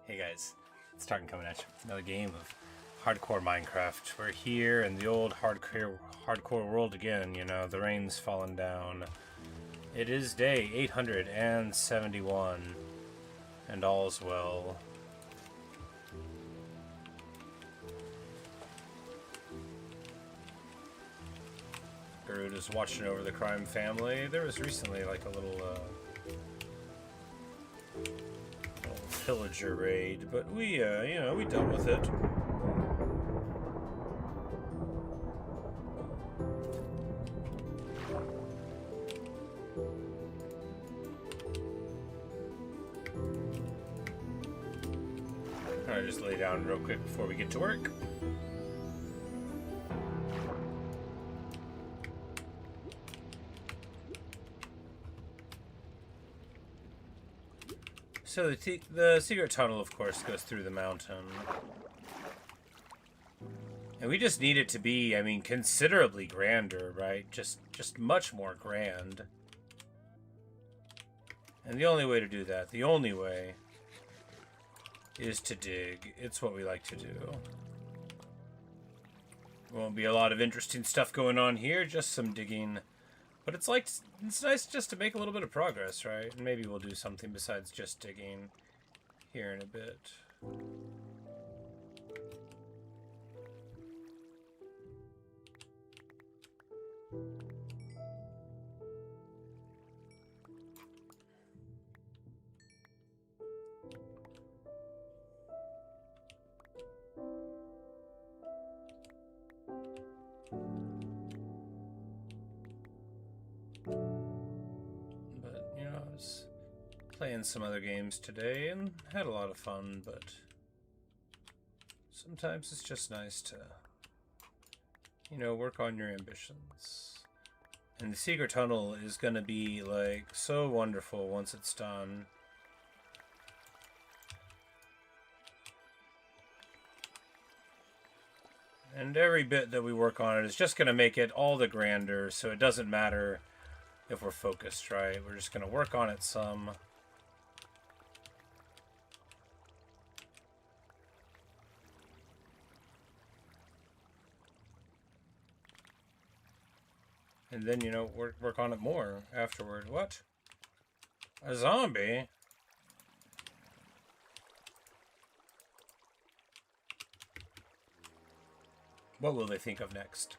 Hey guys, it's Tartan coming at you. Another game of hardcore Minecraft. We're here in the old hardcore world again, you know, the rain's fallen down. It is day 871, and all's well. Garuda's watching over the crime family. There was recently like a little pillager raid, but we dealt with it. Alright, just lay down real quick before we get to work. So the secret tunnel, of course, goes through the mountain. And we just need it to be, I mean, considerably grander, right? Just much more grand. And the only way to do that, the only way, is to dig. It's what we like to do. Won't be a lot of interesting stuff going on here, just some digging. But it's nice just to make a little bit of progress, right? And maybe we'll do something besides just digging here in a bit. Playing some other games today and had a lot of fun, but sometimes it's just nice to, you know, work on your ambitions. And the secret tunnel is gonna be like so wonderful once it's done. And every bit that we work on it is just gonna make it all the grander, so it doesn't matter if we're focused, right? We're just gonna work on it some. And then, you know, work on it more afterward. What? A zombie? What will they think of next?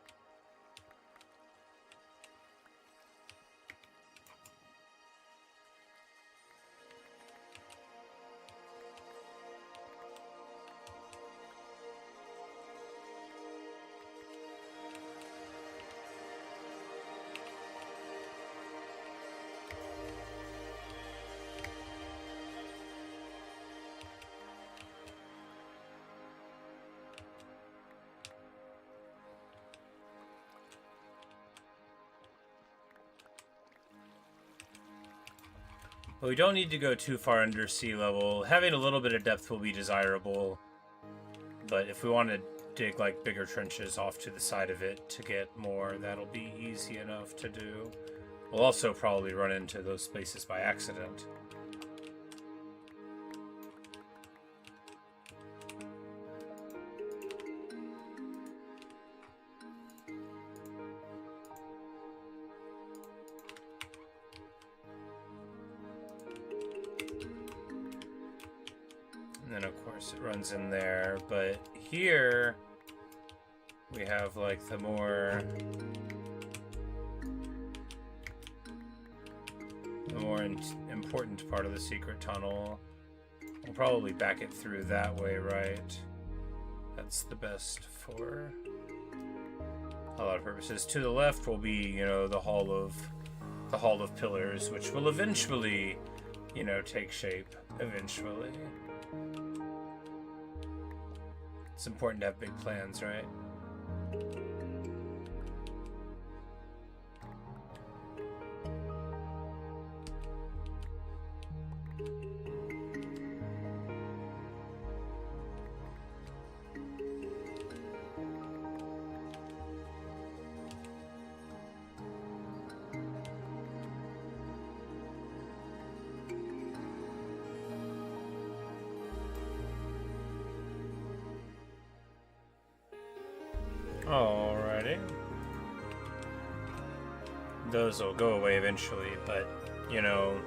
But we don't need to go too far under sea level. Having a little bit of depth will be desirable. But if we want to dig like bigger trenches off to the side of it to get more, that'll be easy enough to do. We'll also probably run into those places by accident. It runs in there, but here we have like the more important part of the secret tunnel. We'll probably back it through that way, right? That's the best for a lot of purposes. To the left will be, you know, the hall of pillars, which will eventually, you know, take shape eventually. It's important to have big plans, right? Alrighty. Those will go away eventually, but, you know,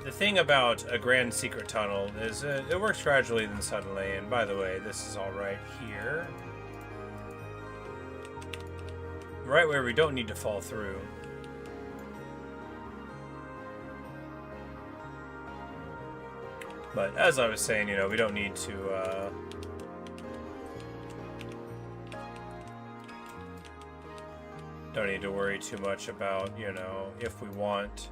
the thing about a grand secret tunnel is it works gradually then suddenly, and by the way, this is all right here. Right where we don't need to fall through. But as I was saying, you know, we don't need to, don't need to worry too much about, you know, if we want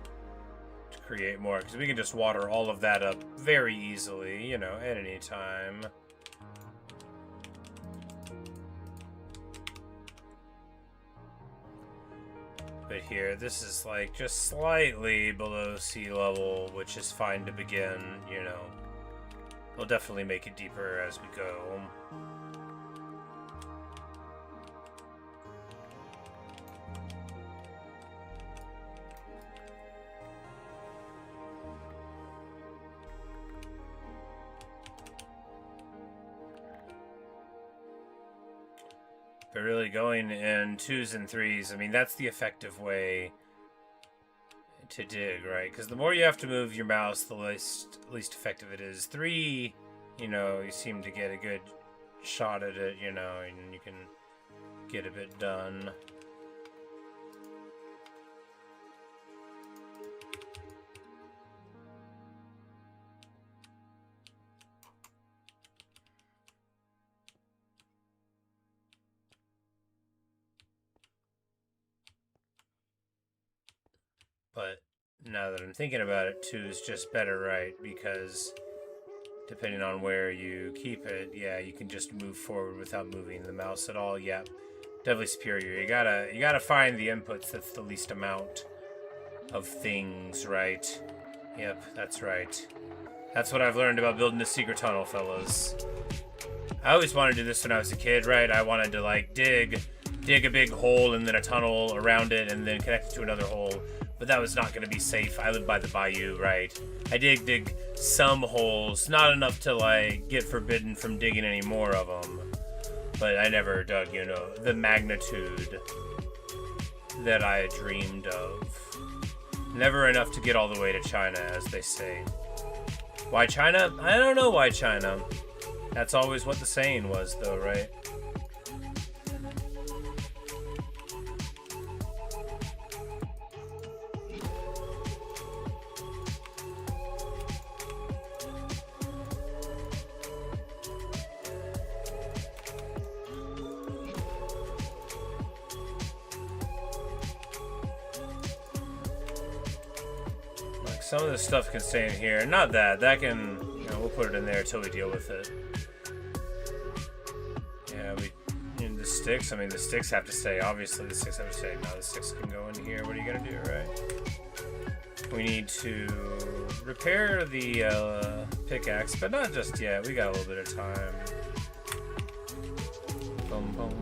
to create more, because we can just water all of that up very easily, you know, at any time. But here, this is like just slightly below sea level, which is fine to begin, you know. We'll definitely make it deeper as we go. But really going in 2s and 3s, I mean, that's the effective way to dig, right? Because the more you have to move your mouse, the least effective it is. 3, you know, you seem to get a good shot at it, you know, and you can get a bit done. But now that I'm thinking about it, 2 is just better, right? Because depending on where you keep it, yeah, you can just move forward without moving the mouse at all. Yeah, definitely superior. You gotta find the inputs that's the least amount of things, right? Yep, that's right. That's what I've learned about building a secret tunnel, fellas. I always wanted to do this when I was a kid, right? I wanted to like dig a big hole and then a tunnel around it and then connect it to another hole. But that was not going to be safe. I live by the bayou, right? I dig some holes, not enough to like get forbidden from digging any more of them. But I never dug, you know, the magnitude that I dreamed of. Never enough to get all the way to China, as they say. Why China? I don't know why China. That's always what the saying was, though, right? Some of this stuff can stay in here. Not that. That can, you know, we'll put it in there until we deal with it. Yeah, you know, the sticks, I mean, the sticks have to stay. Obviously, the sticks have to stay. No, the sticks can go in here. What are you going to do, right? We need to repair the pickaxe, but not just yet. We got a little bit of time. Boom, boom.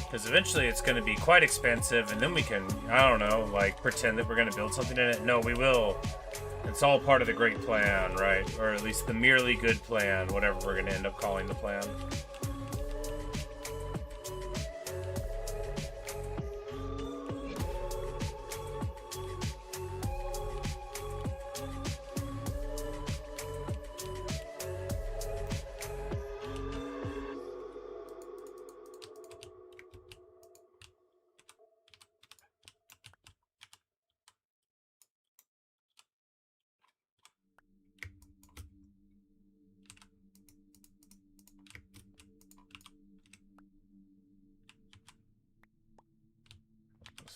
Because eventually it's going to be quite expensive, and then we can, I don't know, like, pretend that we're going to build something in it. No, we will. It's all part of the great plan, right? Or at least the merely good plan, whatever we're going to end up calling the plan.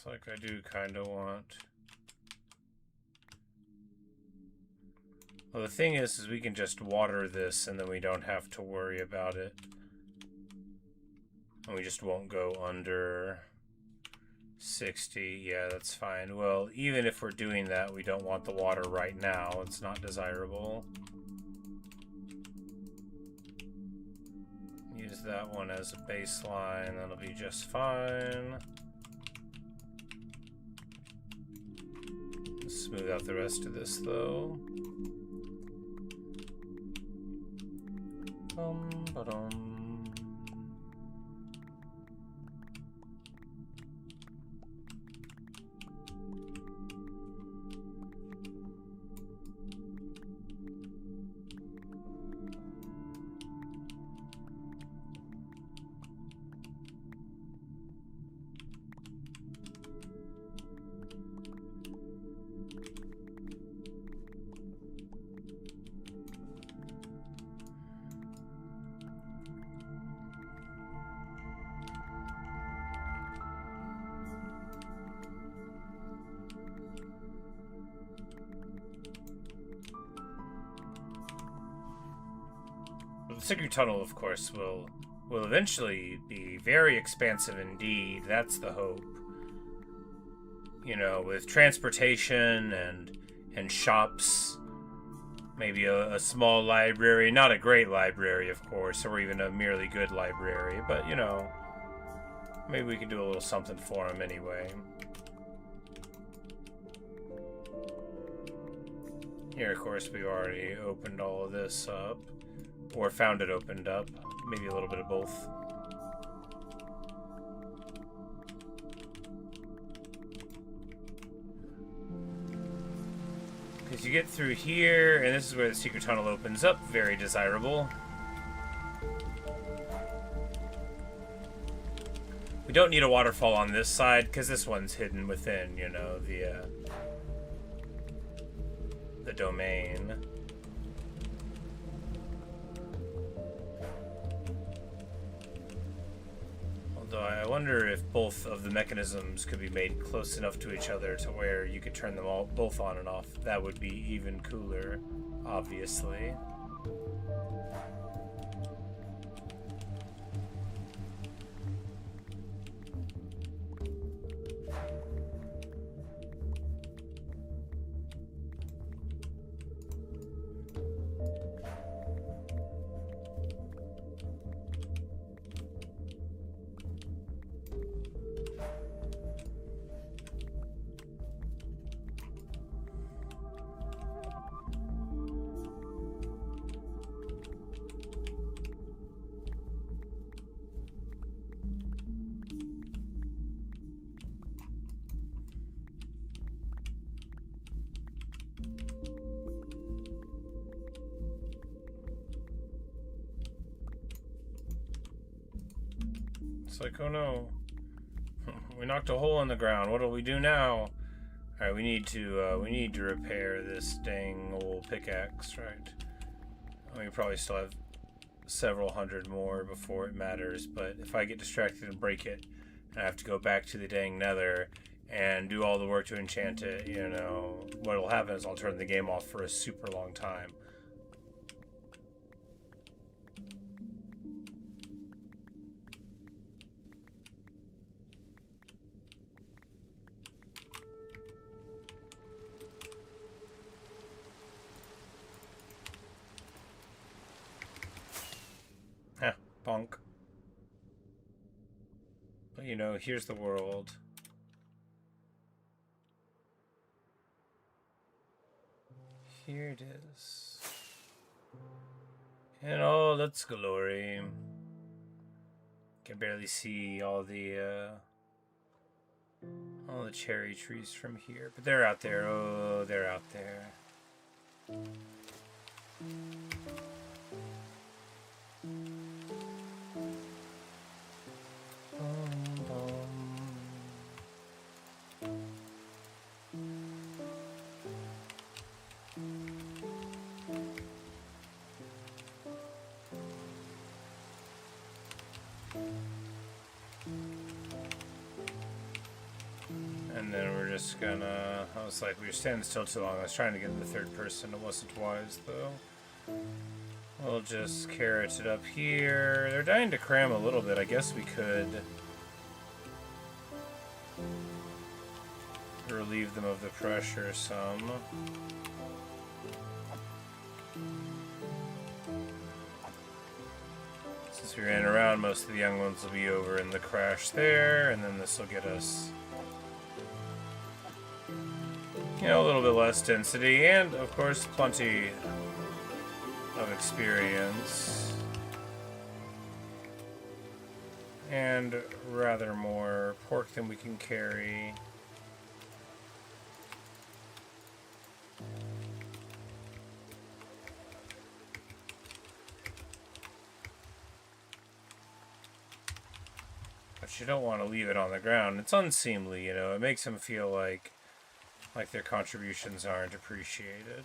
Looks like I do kind of want Well, the thing is we can just water this and then we don't have to worry about it. And we just won't go under 60. Yeah, that's fine. Well, even if we're doing that, we don't want the water right now. It's not desirable. Use that one as a baseline. That'll be just fine. Smooth out the rest of this, though. Ba-dum. The secret tunnel, of course, will eventually be very expansive indeed. That's the hope. You know, with transportation and shops, maybe a small library, not a great library, of course, or even a merely good library, but, you know, maybe we can do a little something for him anyway. Here, of course, we already opened all of this up. Or found it opened up. Maybe a little bit of both. Because you get through here, and this is where the secret tunnel opens up. Very desirable. We don't need a waterfall on this side, because this one's hidden within, you know, the domain. Although I wonder if both of the mechanisms could be made close enough to each other to where you could turn them all both on and off. That would be even cooler, obviously. It's like, oh no, we knocked a hole in the ground. What do we do now? All right, we need to repair this dang old pickaxe, right? We probably still have several hundred more before it matters, but if I get distracted and break it, and I have to go back to the dang nether and do all the work to enchant it, you know, what'll happen is I'll turn the game off for a super long time. Bonk. But you know, here's the world. Here it is. In all its glory. Can barely see all the cherry trees from here, but they're out there. Oh, they're out there. And And then we're just gonna... I was like, we were standing still too long. I was trying to get in the third person. It wasn't wise, though. We'll just carrot it up here. They're dying to cram a little bit. I guess we could relieve them of the pressure some. Since we ran around, most of the young ones will be over in the crash there, and then this will get us, you know, a little bit less density, and of course plenty of experience. And rather more pork than we can carry. But you don't want to leave it on the ground. It's unseemly, you know. It makes them feel like their contributions aren't appreciated.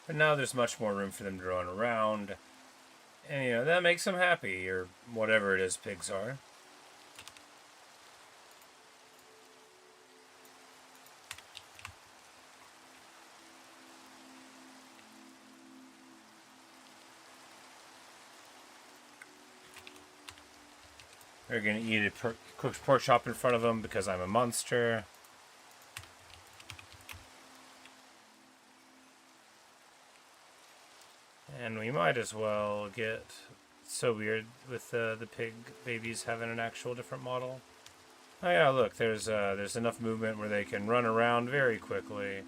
But now there's much more room for them to run around. And, you know, that makes them happy, or whatever it is pigs are. They're gonna eat a cooked pork chop in front of them because I'm a monster. And we might as well get... It's so weird with the pig babies having an actual different model. Oh yeah, look, there's enough movement where they can run around very quickly.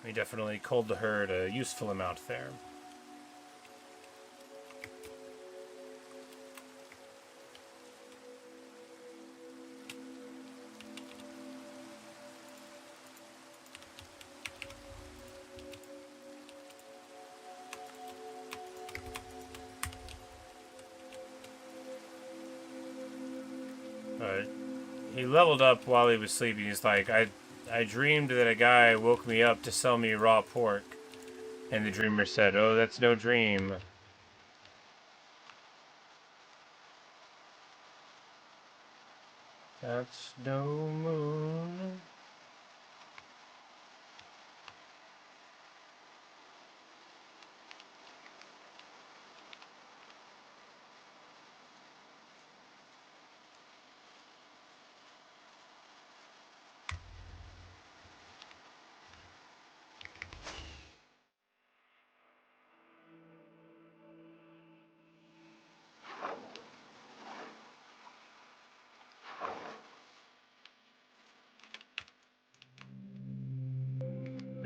We definitely culled the herd a useful amount there. He leveled up while he was sleeping. He's like, I dreamed that a guy woke me up to sell me raw pork. And the dreamer said, oh, that's no dream. That's no moon.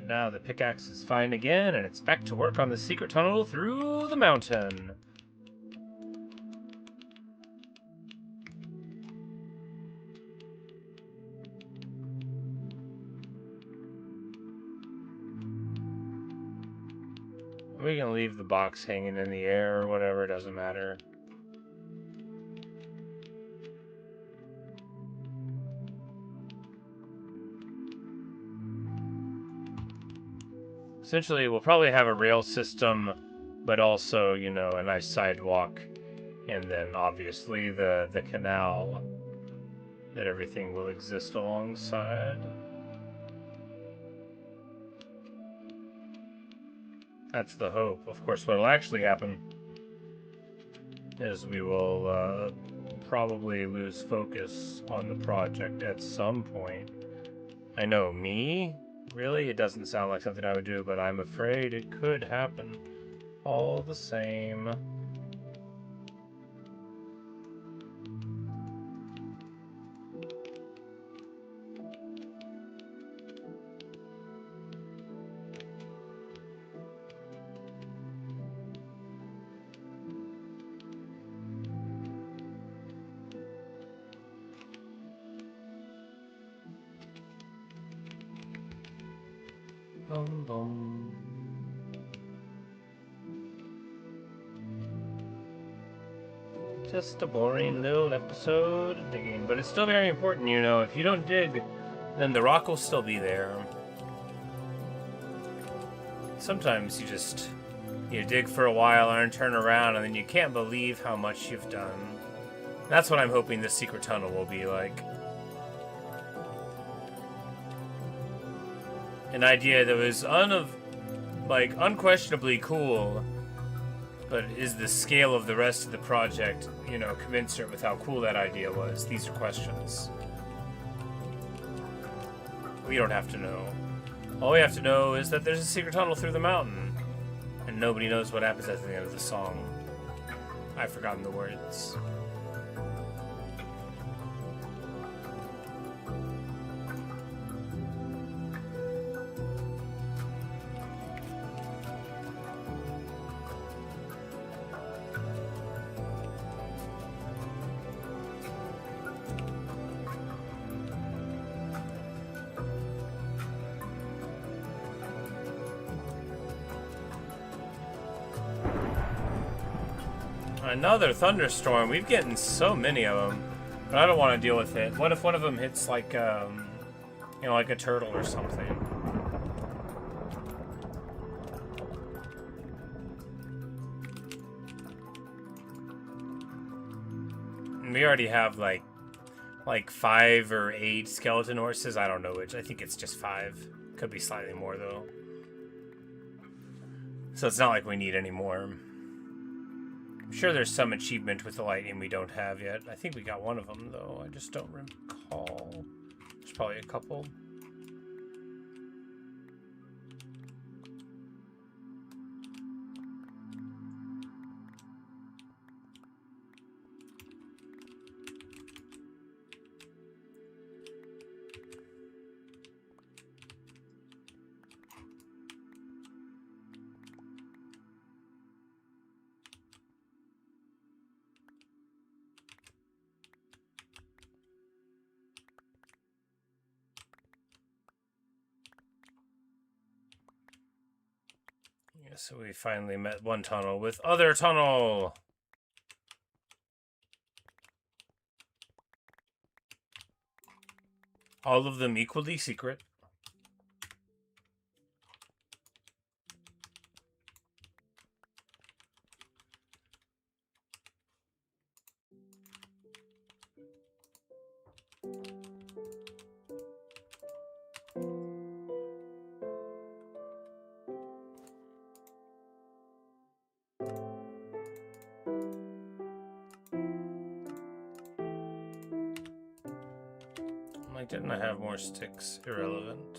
Now the pickaxe is fine again, and it's back to work on the secret tunnel through the mountain. We can leave the box hanging in the air or whatever, it doesn't matter. Essentially, we'll probably have a rail system, but also, you know, a nice sidewalk, and then obviously the canal that everything will exist alongside. That's the hope. Of course, what will actually happen is we will probably lose focus on the project at some point. I know me? Really? It doesn't sound like something I would do, but I'm afraid it could happen. All the same. Boom, boom. Just a boring little episode of digging, but it's still very important, you know. If you don't dig then the rock will still be there. Sometimes you dig for a while and turn around, and then you can't believe how much you've done. That's what I'm hoping this secret tunnel will be like. An idea that was unquestionably cool, but is the scale of the rest of the project, commensurate with how cool that idea was? These are questions. We don't have to know. All we have to know is that there's a secret tunnel through the mountain, and nobody knows what happens at the end of the song. I've forgotten the words. Another thunderstorm. We've gotten so many of them, but I don't want to deal with it. What if one of them hits like a turtle or something? And we already have like 5 or 8 skeleton horses. I don't know which. I think it's just 5. Could be slightly more though. So it's not like we need any more. I'm sure there's some achievement with the lightning we don't have yet. I think we got one of them, though. I just don't recall. There's probably a couple. So we finally met one tunnel with other tunnel. All of them equally secret. Didn't I have more sticks? Irrelevant.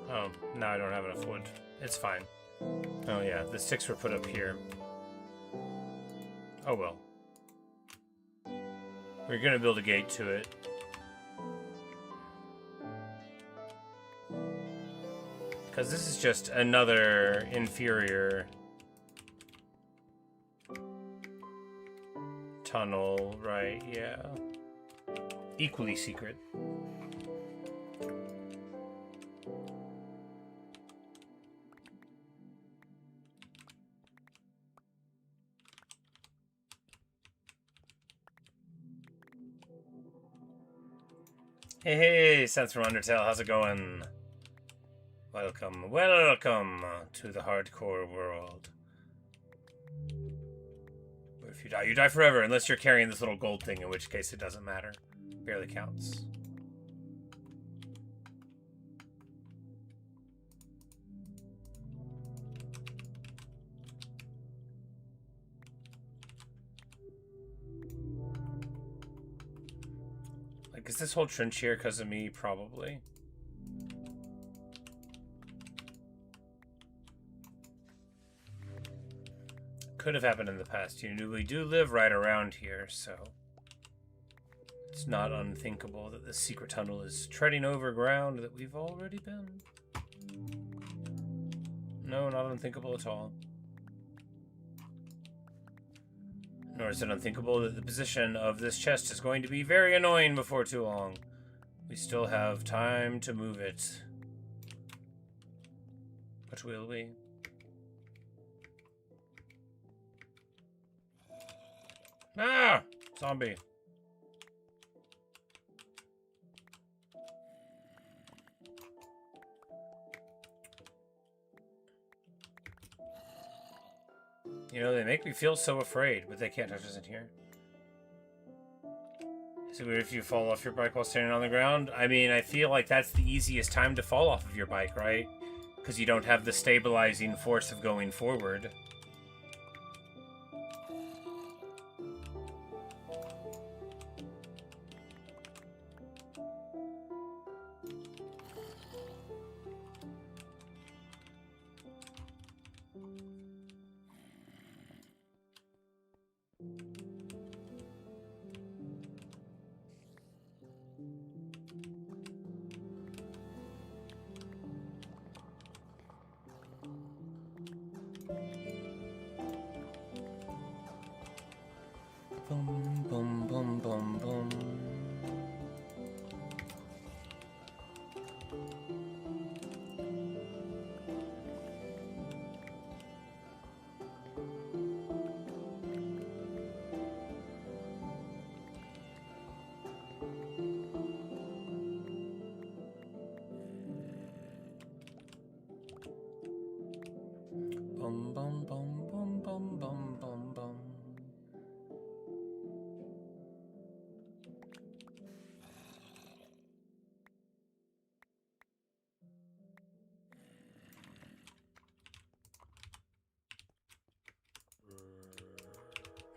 Oh, now I don't have enough wood. It's fine. Oh yeah, the sticks were put up here. Oh well. We're gonna build a gate to it. Because this is just another inferior tunnel, right? Yeah. Equally secret. Hey, Sense from Undertale, how's it going? Welcome to the hardcore world. If you die, you die forever, unless you're carrying this little gold thing, in which case it doesn't matter. Barely counts. Like, is this whole trench here because of me? Probably. Could have happened in the past. We do live right around here, so it's not unthinkable that the secret tunnel is treading over ground that we've already been. No, not unthinkable at all. Nor is it unthinkable that the position of this chest is going to be very annoying before too long. We still have time to move it. But will we? Ah! Zombie. You know, they make me feel so afraid, but they can't touch us in here. Is it weird if you fall off your bike while standing on the ground? I mean, I feel like that's the easiest time to fall off of your bike, right? Because you don't have the stabilizing force of going forward. Boom, boom, boom, boom, boom. Bum, bum, bum, bum, bum, bum, bum, bum.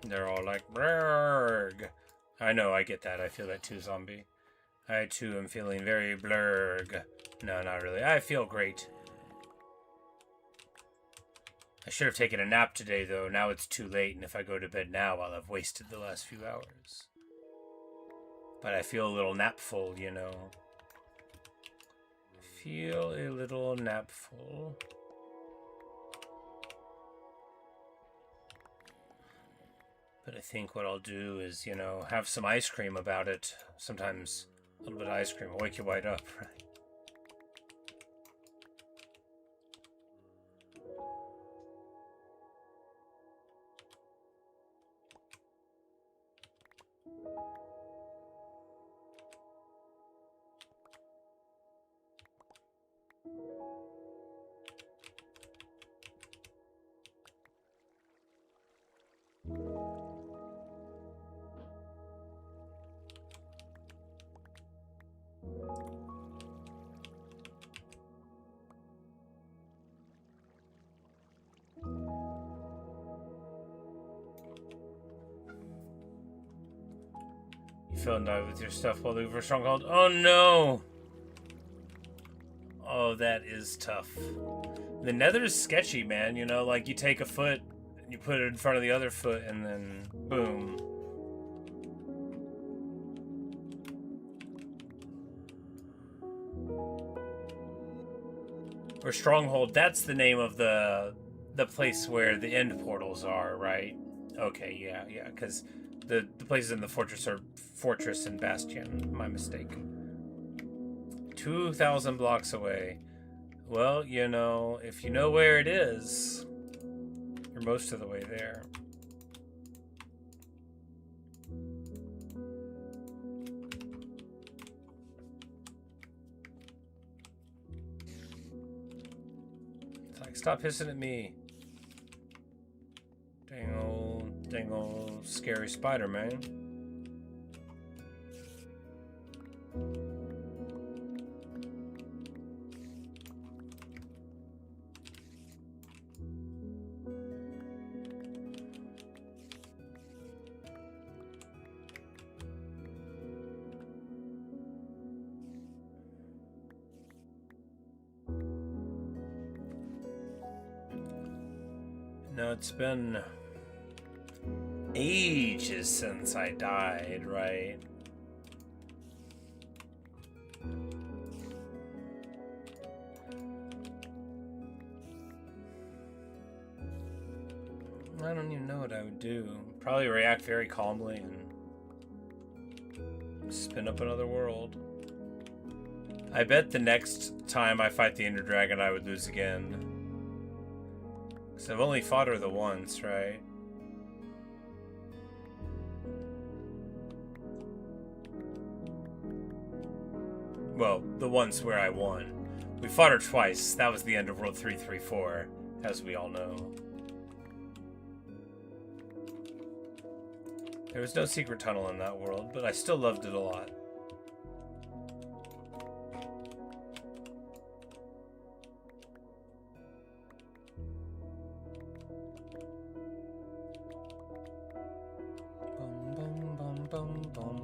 They're all like, blurg. I know, I get that. I feel that too, zombie. I too am feeling very blurg. No, not really. I feel great. I should have taken a nap today, though. Now it's too late, and if I go to bed now, I'll have wasted the last few hours. But I feel a little napful, you know. Feel a little napful. But I think what I'll do is, you know, have some ice cream about it. Sometimes a little bit of ice cream will wake you right up, right? You fell in love with your stuff while looking for Stronghold. Oh no! Oh, that is tough. The Nether's sketchy, man. You know, like you take a foot, and you put it in front of the other foot, and then boom. Or Stronghold, that's the name of the place where the end portals are, right? Okay, yeah, because the places in the fortress are Fortress and Bastion. My mistake. 2,000 blocks away. Well, you know, if you know where it is, you're most of the way there. It's like, stop hissing at me. Dang old scary Spider-Man. No, it's been ages since I died, right? I don't even know what I would do. Probably react very calmly and spin up another world. I bet the next time I fight the Ender Dragon I would lose again. Because I've only fought her the once, right? Well, the ones where I won. We fought her twice. That was the end of World 334, as we all know. There was no secret tunnel in that world, but I still loved it a lot. Bum, bum, bum, bum, bum.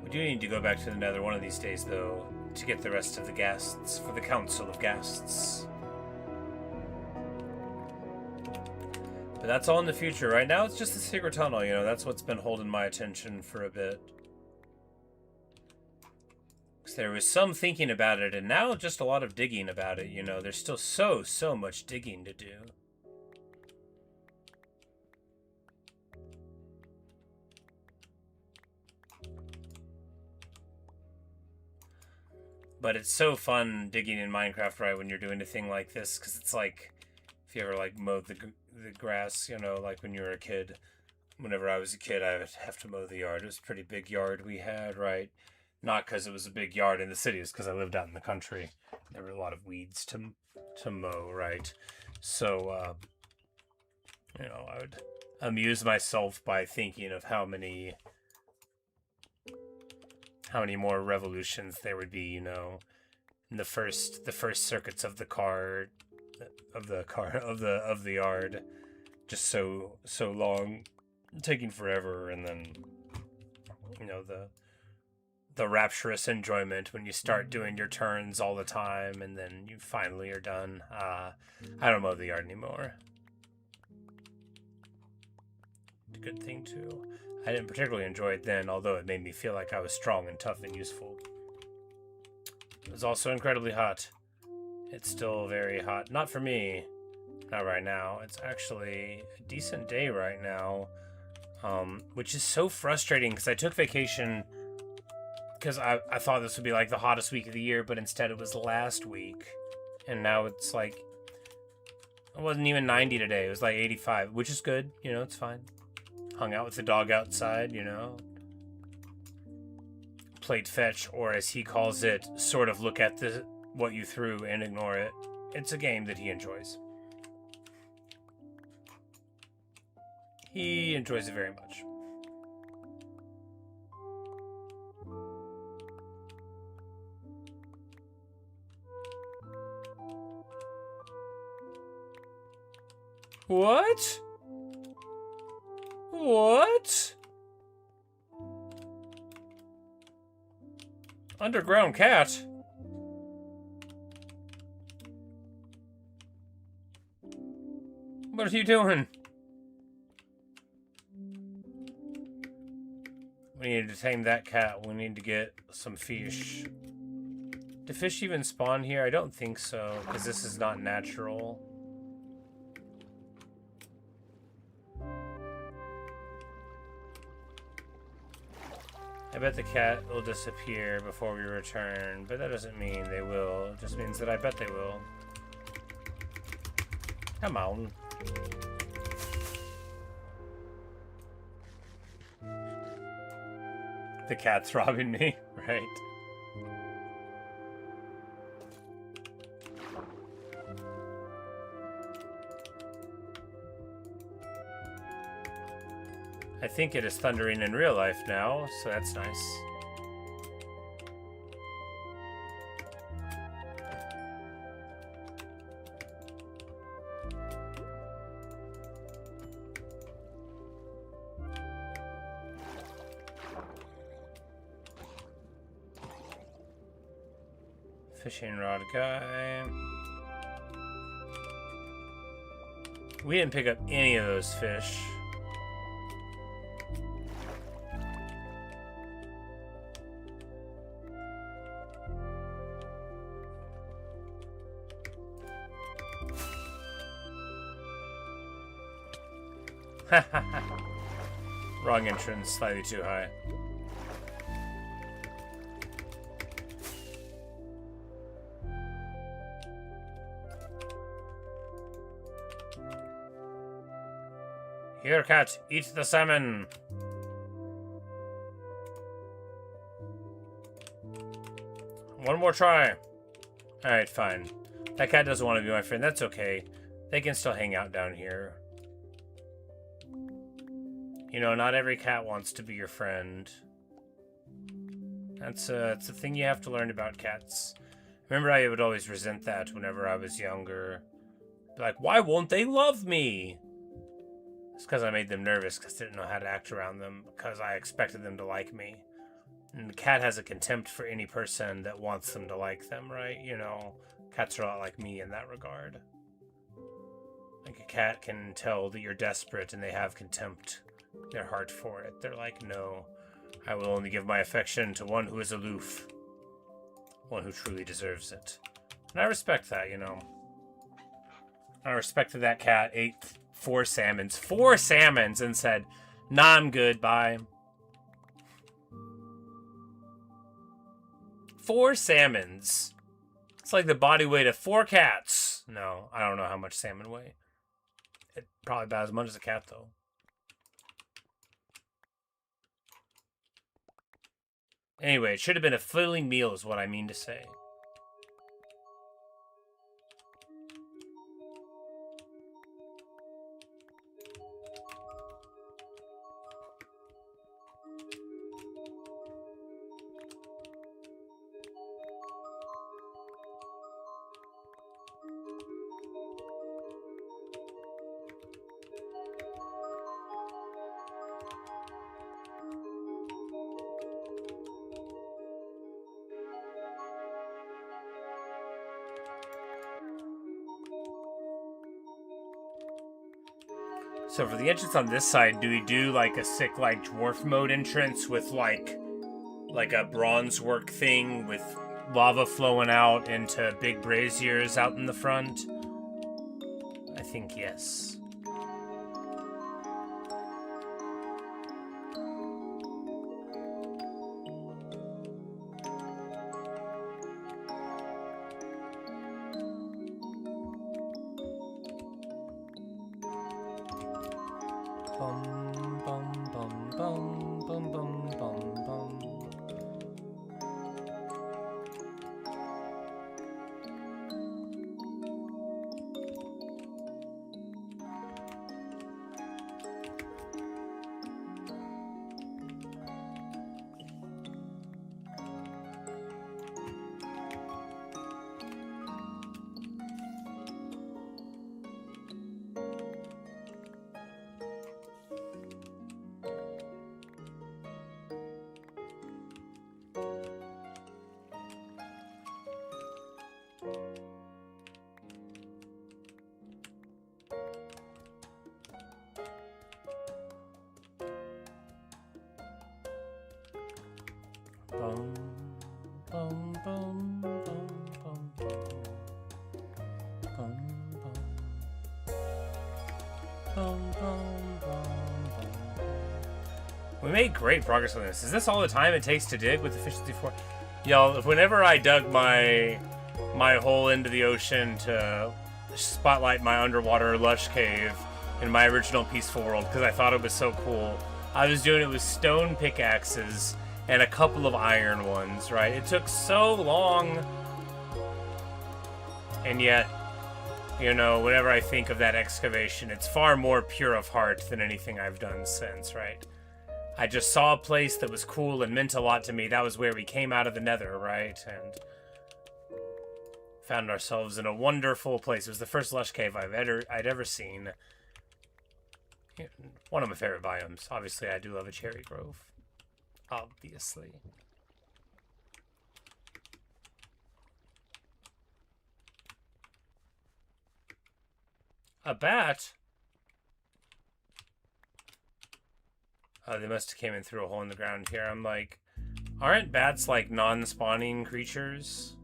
We do need to go back to the Nether one of these days, though, to get the rest of the ghasts for the Council of Ghasts. But that's all in the future. Right now, it's just the secret tunnel, you know, that's what's been holding my attention for a bit. Because there was some thinking about it, and now just a lot of digging about it, you know. There's still so much digging to do. But it's so fun digging in Minecraft, right, when you're doing a thing like this, because it's like, if you ever, like, mowed the grass, you know, like when you were a kid. Whenever I was a kid, I would have to mow the yard. It was a pretty big yard we had, right? Not because it was a big yard in the city, it's because I lived out in the country. There were a lot of weeds to mow, right? So, you know, I would amuse myself by thinking of how many more revolutions there would be, you know, in the first circuits of the yard, just so long, taking forever, and then, you know, the rapturous enjoyment when you start doing your turns all the time, and then you finally are done. I don't mow the yard anymore. Good thing too. I didn't particularly enjoy it then, although it made me feel like I was strong and tough and useful. It was also incredibly hot. It's still very hot. Not for me. Not right now. It's actually a decent day right now. Which is so frustrating because I took vacation because I thought this would be like the hottest week of the year, but instead it was last week. And now it's like, it wasn't even 90 today. It was like 85, which is good. You know, it's fine. Hung out with the dog outside, you know. Played fetch, or as he calls it, sort of look at what you threw and ignore it. It's a game that he enjoys. He enjoys it very much. What? What? Underground cat? What are you doing? We need to tame that cat. We need to get some fish. Do fish even spawn here? I don't think so, because this is not natural. I bet the cat will disappear before we return, but that doesn't mean they will. It just means that I bet they will. Come on. The cat's robbing me, right? I think it is thundering in real life now, so that's nice. Fishing rod guy. We didn't pick up any of those fish. Wrong entrance, slightly too high. Here, cat, eat the salmon. One more try. Alright, fine. That cat doesn't want to be my friend. That's okay. They can still hang out down here. You know, not every cat wants to be your friend. It's a thing you have to learn about cats. Remember, I would always resent that whenever I was younger. Be like, why won't they love me? It's because I made them nervous because I didn't know how to act around them, because I expected them to like me. And the cat has a contempt for any person that wants them to like them, right? You know, cats are a lot like me in that regard. Like, a cat can tell that you're desperate and they have contempt in their heart for it. They're like, no, I will only give my affection to one who is aloof. One who truly deserves it. And I respect that, you know. I respect that that cat ate 4 salmons. 4 salmons and said, nah, I'm good, bye. 4 salmons. It's like the body weight of 4 cats. No, I don't know how much salmon weigh. It probably about as much as a cat, though. Anyway, it should have been a filling meal is what I mean to say. So for the entrance on this side, do we do like a sick like dwarf mode entrance with like a bronze work thing with lava flowing out into big braziers out in the front? I think yes. We made great progress on this. Is this all the time it takes to dig with efficiency 4? Y'all, whenever I dug my hole into the ocean to spotlight my underwater lush cave in my original Peaceful World, because I thought it was so cool, I was doing it with stone pickaxes and a couple of iron ones, right? It took so long. And yet, you know, whenever I think of that excavation, it's far more pure of heart than anything I've done since, right? I just saw a place that was cool and meant a lot to me. That was where we came out of the Nether, right? And found ourselves in a wonderful place. It was the first lush cave I'd ever seen. One of my favorite biomes. Obviously, I do love a cherry grove. Obviously. A bat? Oh, they must have came in through a hole in the ground here. I'm like, aren't bats like non-spawning creatures?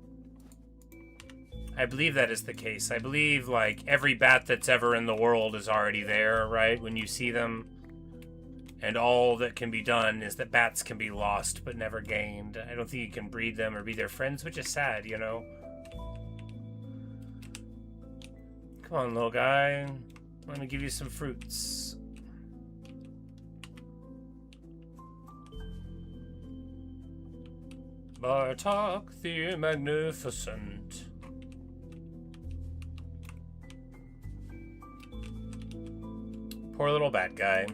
I believe that is the case. I believe like every bat that's ever in the world is already there, right? When you see them. And all that can be done is that bats can be lost but never gained. I don't think you can breed them or be their friends, which is sad, you know? Come on, little guy. Let me give you some fruits. Bartok the Magnificent. Poor little bat guy.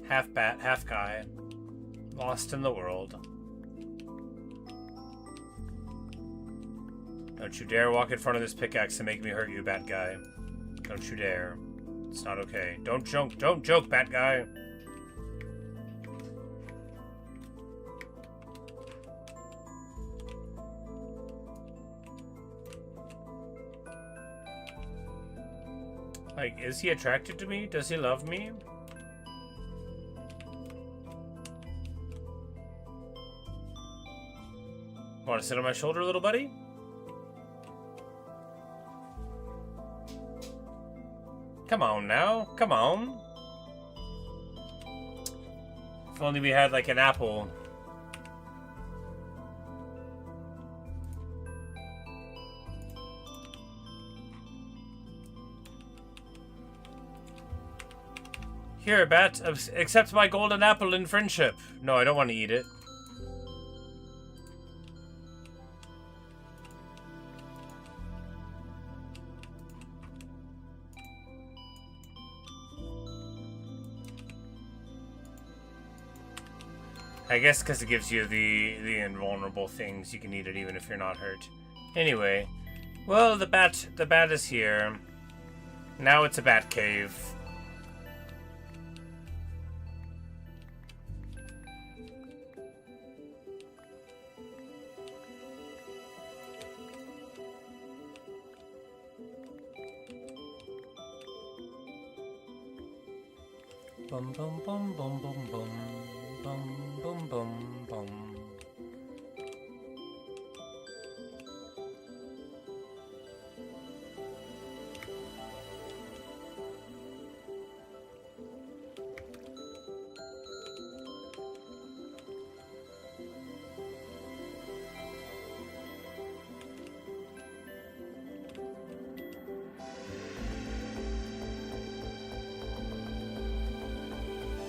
Half bat, half guy. Lost in the world. Don't you dare walk in front of this pickaxe and make me hurt you, bat guy. Don't you dare. It's not okay. Don't joke, bat guy. Like, is he attracted to me? Does he love me? Want to sit on my shoulder, little buddy? Come on now. Come on. If only we had, like, an apple. Here, bat, accept my golden apple in friendship. No, I don't want to eat it. I guess because it gives you the invulnerable things, you can eat it even if you're not hurt. Anyway, well, the bat is here. Now it's a bat cave. Bum bum bum bum bum bum bum bum bum bum.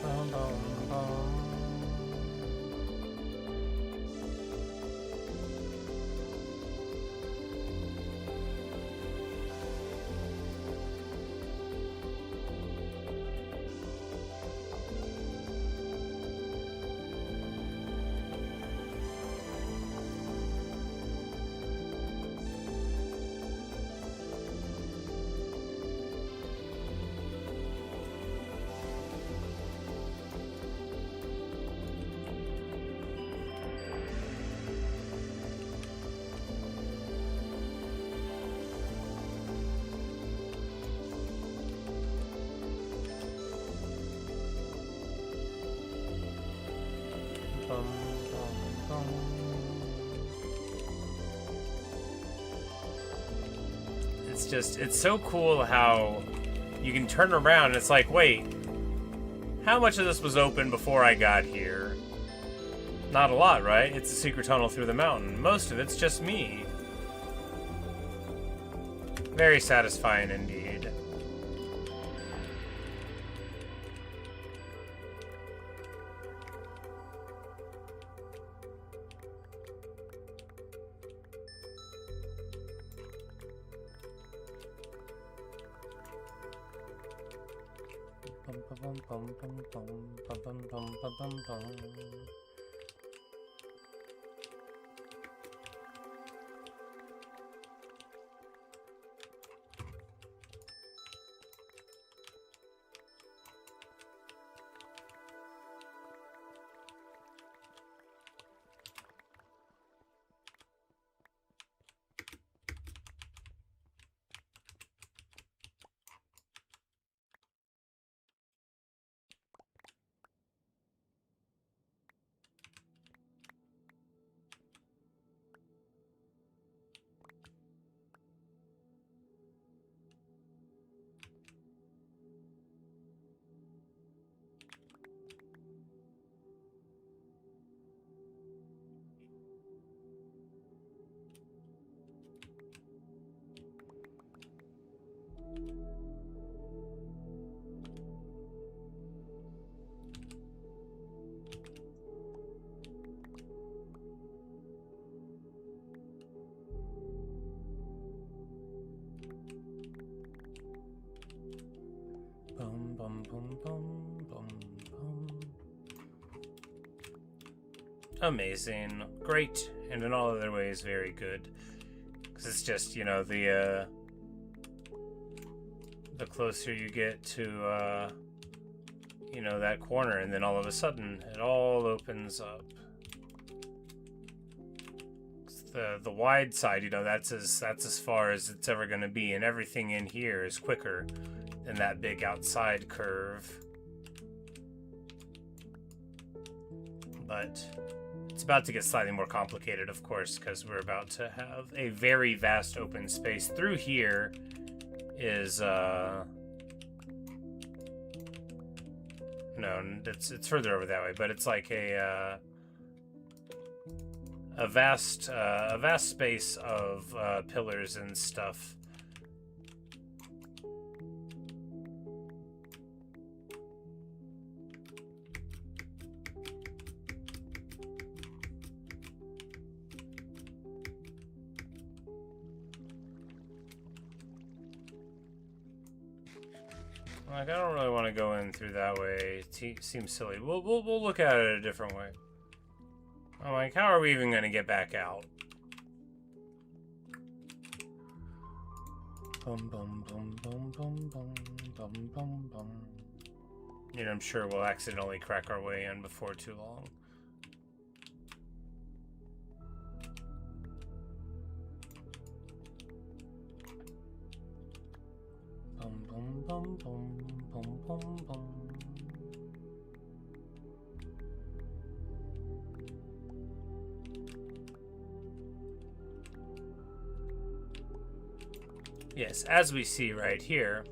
Bum, bum, bum. Bum, bum, bum. It's so cool how you can turn around and it's like, wait, how much of this was open before I got here? Not a lot, right? It's a secret tunnel through the mountain. Most of it's just me. Very satisfying indeed. Bum, bum, bum, bum, bum, bum, bum, bum, bum, bum. bum, bum, bum, bum, bum. Amazing. Great. And in all other ways, very good. Because it's just, you know, the closer you get to, you know, that corner, and then all of a sudden, it all opens up. The wide side, you know, that's as far as it's ever going to be, and everything in here is quicker than that big outside curve. But it's about to get slightly more complicated, of course, because we're about to have a very vast open space. Through here is no, it's further over that way, but it's like a vast space of pillars and stuff. Like, I don't really want to go in through that way. It seems silly. We'll look at it a different way. I'm like, how are we even going to get back out? Bum, bum, bum, bum, bum, bum, bum, bum, bum. You know, I'm sure we'll accidentally crack our way in before too long. Bum, bum, bum, bum, bum, bum, bum. Yes, as we see right here,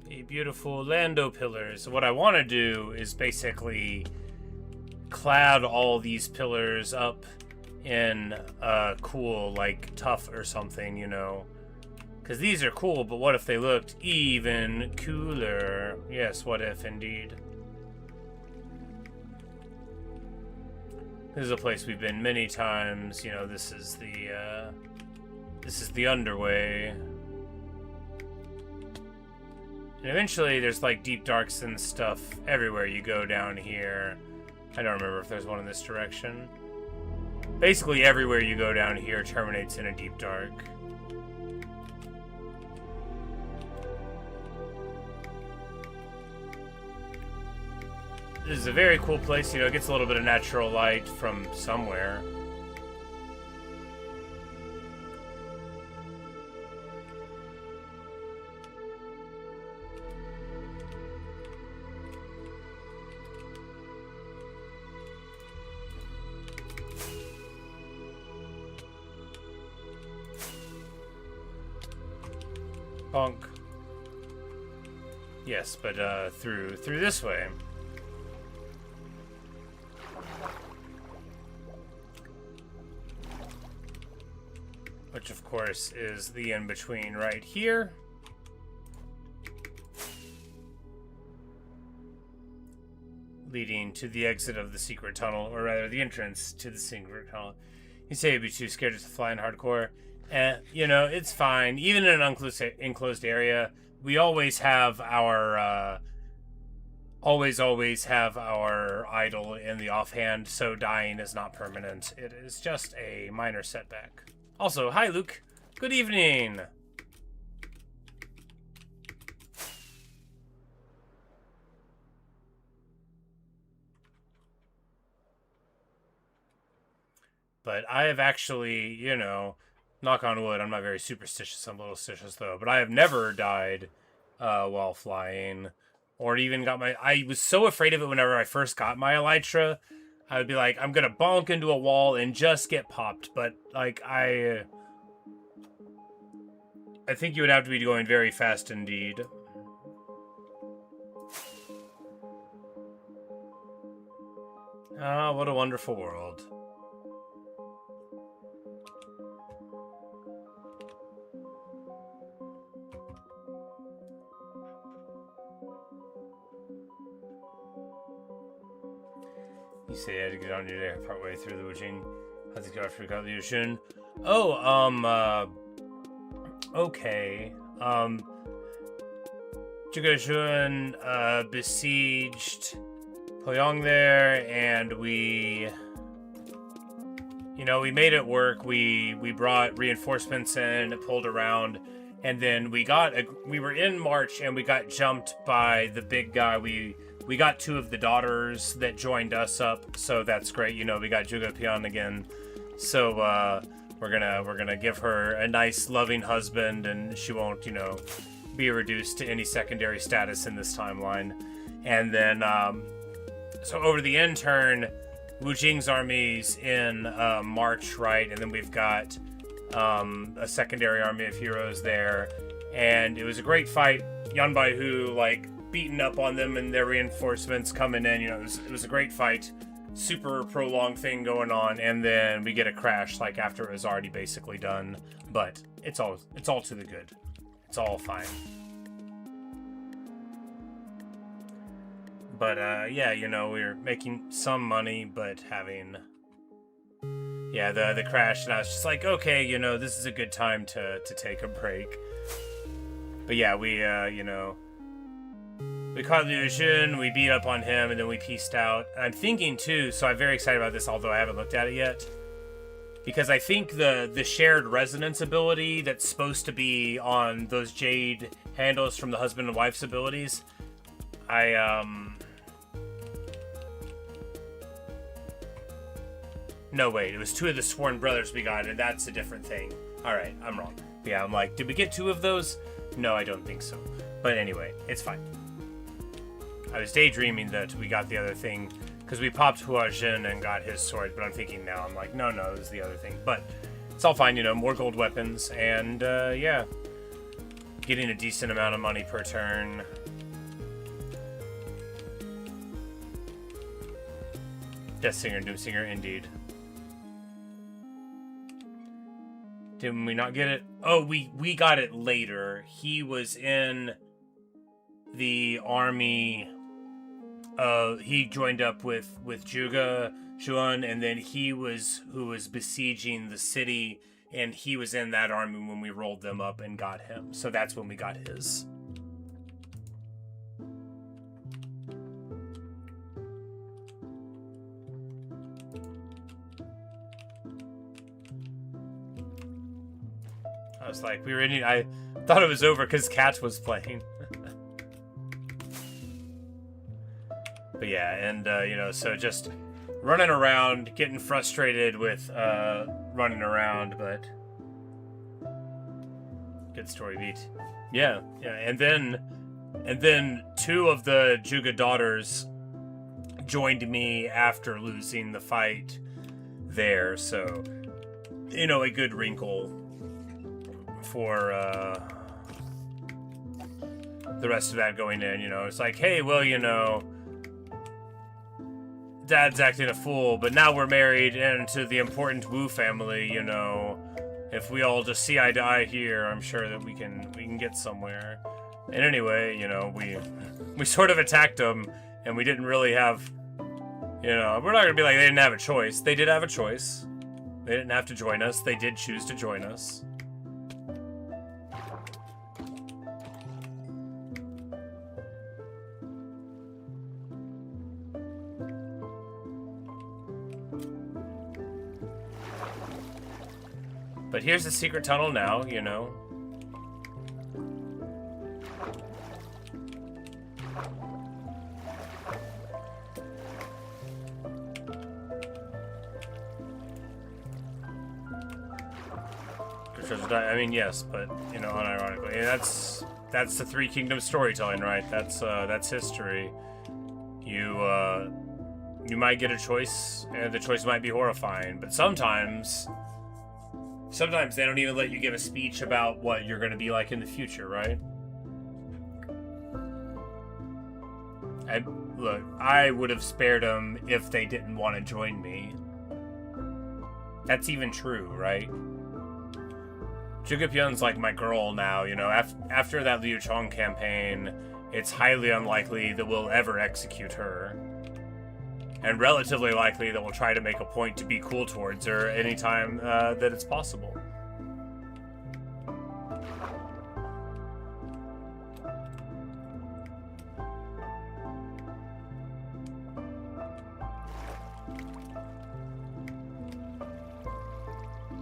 the beautiful Lando pillars. What I want to do is basically clad all these pillars up in cool, like tough or something, you know. Because these are cool, but what if they looked even cooler? Yes, what if indeed. This is a place we've been many times. You know, this is the underway. And eventually there's like deep darks and stuff everywhere you go down here. I don't remember if there's one in this direction. Basically everywhere you go down here terminates in a deep dark. This is a very cool place, you know, it gets a little bit of natural light from somewhere. Bonk. Yes, but through this way. Which, of course, is the in-between right here. Leading to the exit of the secret tunnel, or rather, the entrance to the secret tunnel. You say you'd be too scared to fly in hardcore. And, you know, it's fine. Even in an enclosed area, we always have our, always have our idol in the offhand, so dying is not permanent. It is just a minor setback. Also, hi Luke. Good evening. But I have actually, you know, knock on wood, I'm not very superstitious, I'm a little stitious though, but I have never died while flying, or even got my, I was so afraid of it whenever I first got my Elytra. I would be like, I'm gonna bonk into a wall and just get popped, but like, I think you would have to be going very fast indeed. Ah, what a wonderful world. You say I had to get on your day partway through the Wujing. How's it go after Liu Shun? Oh, okay. Zhuge Shun, besieged Poyang there, and we made it work. We brought reinforcements in, pulled around, and then we were in March, and we got jumped by the big guy. We got two of the daughters that joined us up, so that's great. We got Zhuge Pian again, so we're gonna give her a nice, loving husband, and she won't, be reduced to any secondary status in this timeline. And then, so over the intern, Wu Jing's army's in March, right? And then we've got a secondary army of heroes there, and it was a great fight. Yan Baihu beating up on them and their reinforcements coming in. It was a great fight, super prolonged thing going on, and then we get a crash after it was already basically done. But it's all to the good. It's all fine. But yeah, we were making some money, but having the crash, and I was just like, okay, this is a good time to take a break. But yeah, we caught Liu Shun, we beat up on him, and then we pieced out. I'm thinking too, so I'm very excited about this, although I haven't looked at it yet, because I think the shared resonance ability that's supposed to be on those jade handles from the husband and wife's abilities, no, wait, it was two of the sworn brothers we got, and that's a different thing. Alright, I'm wrong. Yeah, I'm like, did we get two of those? No, I don't think so. But anyway, it's fine. I was daydreaming that we got the other thing, because we popped Hua Jin and got his sword, but I'm thinking now, I'm like, no, it was the other thing. But it's all fine, more gold weapons, and yeah. Getting a decent amount of money per turn. Death Singer, Doom Singer, indeed. Did we not get it? Oh, we got it later. He was in the army. He joined up with Zhuge Xuan, and then he was who was besieging the city, and he was in that army when we rolled them up and got him. So that's when we got his. I was like, I thought it was over because Cat was playing. But yeah, and, so just running around, getting frustrated with running around, but good story beat. Yeah, and then two of the Zhuge daughters joined me after losing the fight there, so, a good wrinkle for the rest of that going in. It's like, hey, well, Dad's acting a fool, but now we're married into the important Wu family. If we all just see eye to eye here, I'm sure that we can get somewhere. And anyway, we sort of attacked them, and we didn't really have, we're not gonna be like they didn't have a choice. They did have a choice. They didn't have to join us. They did choose to join us. But here's the secret tunnel now, I mean, yes, but, unironically. And that's the Three Kingdoms storytelling, right? That's history. You might get a choice, and the choice might be horrifying, but sometimes they don't even let you give a speech about what you're going to be like in the future, right? Look, I would have spared them if they didn't want to join me. That's even true, right? Zhuge Pian's like my girl now, after that Liu Chong campaign, it's highly unlikely that we'll ever execute her. and relatively likely that we'll try to make a point to be cool towards her anytime that it's possible.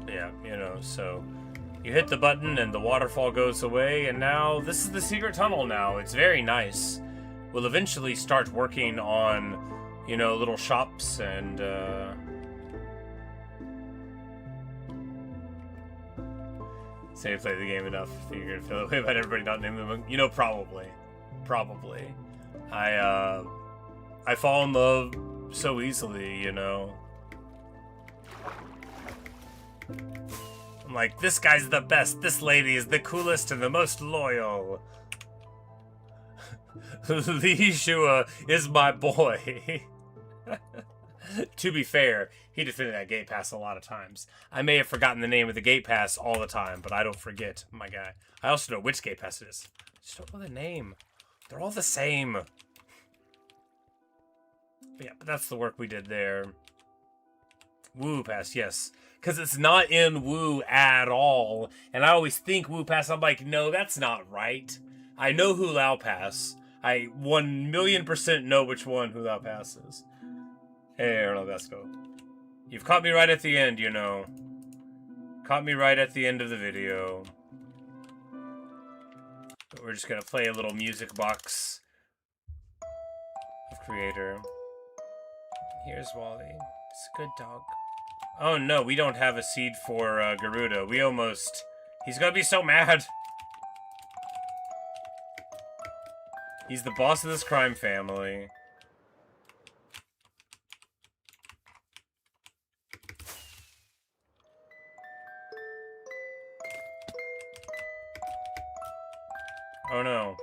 Yeah, you know, so you hit the button and the waterfall goes away, and now this is the secret tunnel now. It's very nice. We'll eventually start working on, you know, little shops and, say you play the game enough, you're gonna feel that way about everybody not naming them. You know, probably. I fall in love so easily, you know. I'm like, this guy's the best, this lady is the coolest and the most loyal. Lee Shua is my boy. To be fair, he defended that gate pass a lot of times. I may have forgotten the name of the gate pass all the time, but I don't forget, my guy. I also know which gate pass it is. I just don't know the name. They're all the same. But yeah, but that's the work we did there. Woo Pass, yes. Because it's not in Woo at all. And I always think Woo Pass. I'm like, no, that's not right. I know Hulao Pass. I 1,000,000% know which one Hulao Pass is. Hey, Arnold Vesco. You've caught me right at the end, you know. Caught me right at the end of the video. But we're just going to play a little music box of Creator. Here's Wally. It's a good dog. Oh no, we don't have a seed for Garuda. We almost... He's gonna be so mad. He's the boss of this crime family. Oh no.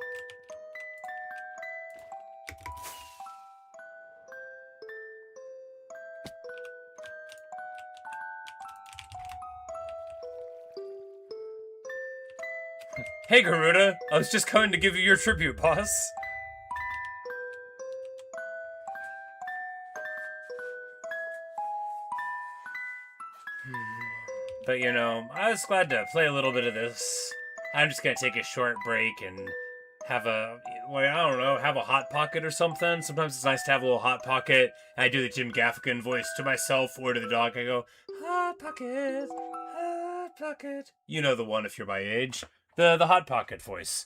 Hey Garuda, I was just coming to give you your tribute, boss. But you know, I was glad to play a little bit of this. I'm just gonna take a short break and have a, well, I don't know, have a hot pocket or something. Sometimes it's nice to have a little hot pocket. I do the Jim Gaffigan voice to myself or to the dog. I go, hot pocket, hot pocket. You know the one if you're my age. The hot pocket voice.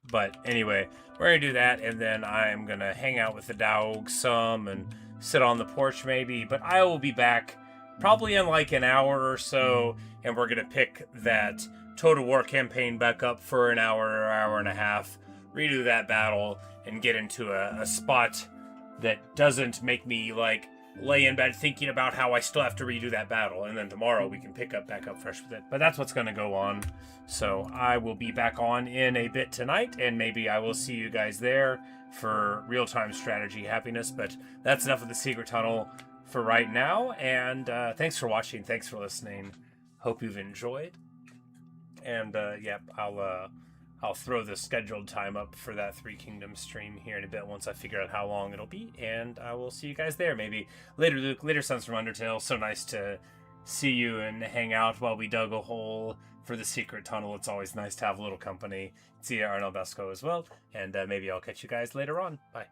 But anyway, we're gonna do that, and then I'm gonna hang out with the dog some and sit on the porch maybe. But I will be back probably in like an hour or so, and we're gonna pick that Total War campaign back up for an hour or hour and a half, redo that battle, and get into a spot that doesn't make me like lay in bed thinking about how I still have to redo that battle, and then tomorrow we can pick up back up fresh with it. But that's what's going to go on. So I will be back on in a bit tonight, and maybe I will see you guys there for real-time strategy happiness. But that's enough of the Secret Tunnel for right now, and thanks for watching, thanks for listening. Hope you've enjoyed. And yep, I'll throw the scheduled time up for that Three Kingdoms stream here in a bit once I figure out how long it'll be, and I will see you guys there. Maybe later, Luke, later Sons from Undertale. So nice to see you and hang out while we dug a hole for the Secret Tunnel. It's always nice to have a little company. See you, Arnold Vesco, as well, and maybe I'll catch you guys later on. Bye.